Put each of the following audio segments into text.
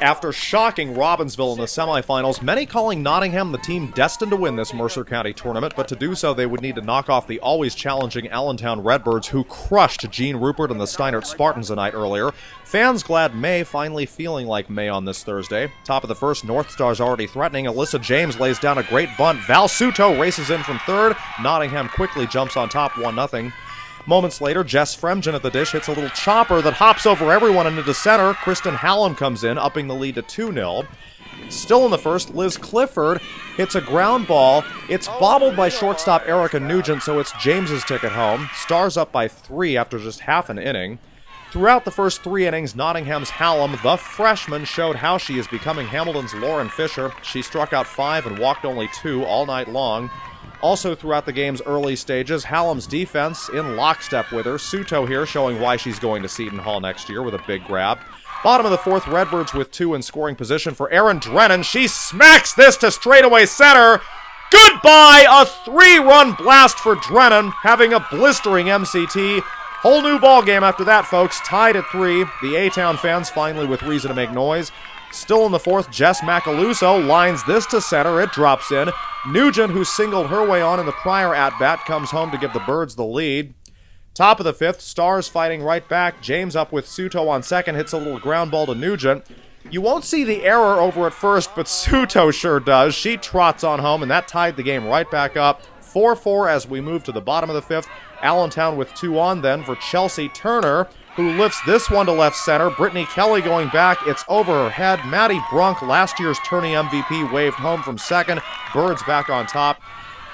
After shocking Robbinsville in the semifinals, many calling Nottingham the team destined to win this Mercer County tournament, but to do so they would need to knock off the always challenging Allentown Redbirds, who crushed Gene Rupert and the Steinert Spartans a night earlier. Fans glad May finally feeling like May on this Thursday. Top of the first, North Star's already threatening. Alyssa James lays down a great bunt. Val Suto races in from third. Nottingham quickly jumps on top 1-0. Moments later, Jess Fremgen at the dish hits a little chopper that hops over everyone and into center. Kristen Hallam comes in, upping the lead to 2-0. Still in the first, Liz Clifford hits a ground ball. It's bobbled by shortstop Erica Nugent, so it's James's ticket home. Stars up by 3 after just half an inning. Throughout the first 3 innings, Nottingham's Hallam, the freshman, showed how she is becoming Hamilton's Lauren Fisher. She struck out 5 and walked only 2 all night long. Also throughout the game's early stages, Hallam's defense in lockstep with her. Suto here showing why she's going to Seton Hall next year with a big grab. Bottom of the fourth, Redbirds with 2 in scoring position for Erin Drennan. She smacks this to straightaway center. Goodbye! A 3-run blast for Drennan, having a blistering MCT. Whole new ball game after that, folks. Tied at 3. The A-Town fans finally with reason to make noise. Still in the fourth, Jess Macaluso lines this to center. It drops in. Nugent, who singled her way on in the prior at-bat, comes home to give the Birds the lead. Top of the fifth, Stars fighting right back. James up with Suto on second, hits a little ground ball to Nugent. You won't see the error over at first, but Suto sure does. She trots on home, and that tied the game right back up. 4-4 as we move to the bottom of the fifth. Allentown with 2 on then for Chelsea Turner, who lifts this one to left center. Brittany Kelly going back. It's over her head. Maddie Brunk, last year's tourney MVP, waved home from second. Birds back on top.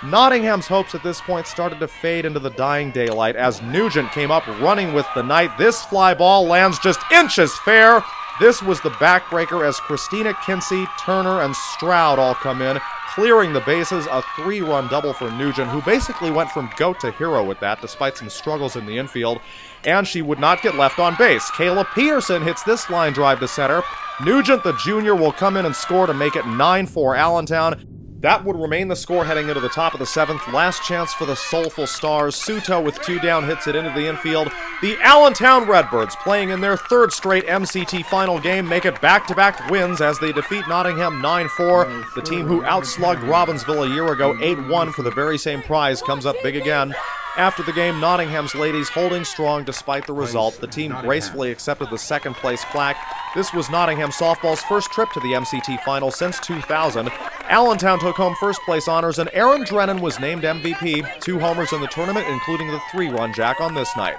Nottingham's hopes at this point started to fade into the dying daylight as Nugent came up running with the night. This fly ball lands just inches fair. This was the backbreaker as Christina Kinsey, Turner, and Stroud all come in, clearing the bases. A 3-run double for Nugent, who basically went from goat to hero with that, despite some struggles in the infield. And she would not get left on base. Kayla Peterson hits this line drive to center. Nugent, the junior, will come in and score to make it 9-4 Allentown. That would remain the score heading into the top of the seventh. Last chance for the soulful Stars. Suto with 2 down hits it into the infield. The Allentown Redbirds, playing in their 3rd straight MCT final game, make it back-to-back wins as they defeat Nottingham 9-4. The team who outslugged Robbinsville a year ago 8-1 for the very same prize comes up big again. After the game, Nottingham's ladies holding strong despite the result. The team gracefully accepted the second-place plaque. This was Nottingham softball's first trip to the MCT final since 2000. Allentown took home first-place honors, and Erin Drennan was named MVP. 2 homers in the tournament, including the 3-run jack on this night.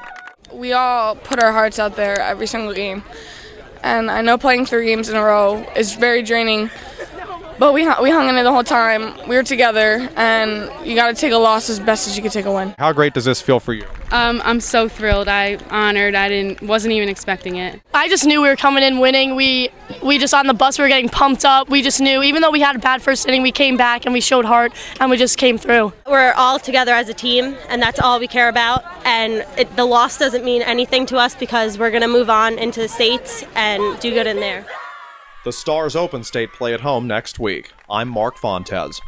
We all put our hearts out there every single game. And I know playing 3 games in a row is very draining. But we hung in it the whole time. We were together, and you got to take a loss as best as you can take a win. How great does this feel for you? I'm so thrilled. Honored. Wasn't even expecting it. I just knew we were coming in winning. We just on the bus, we were getting pumped up. We just knew, even though we had a bad first inning, we came back and we showed heart, and we just came through. We're all together as a team, and that's all we care about. And the loss doesn't mean anything to us because we're going to move on into the states and do good in there. The Stars Open State play at home next week. I'm Mark Fontes.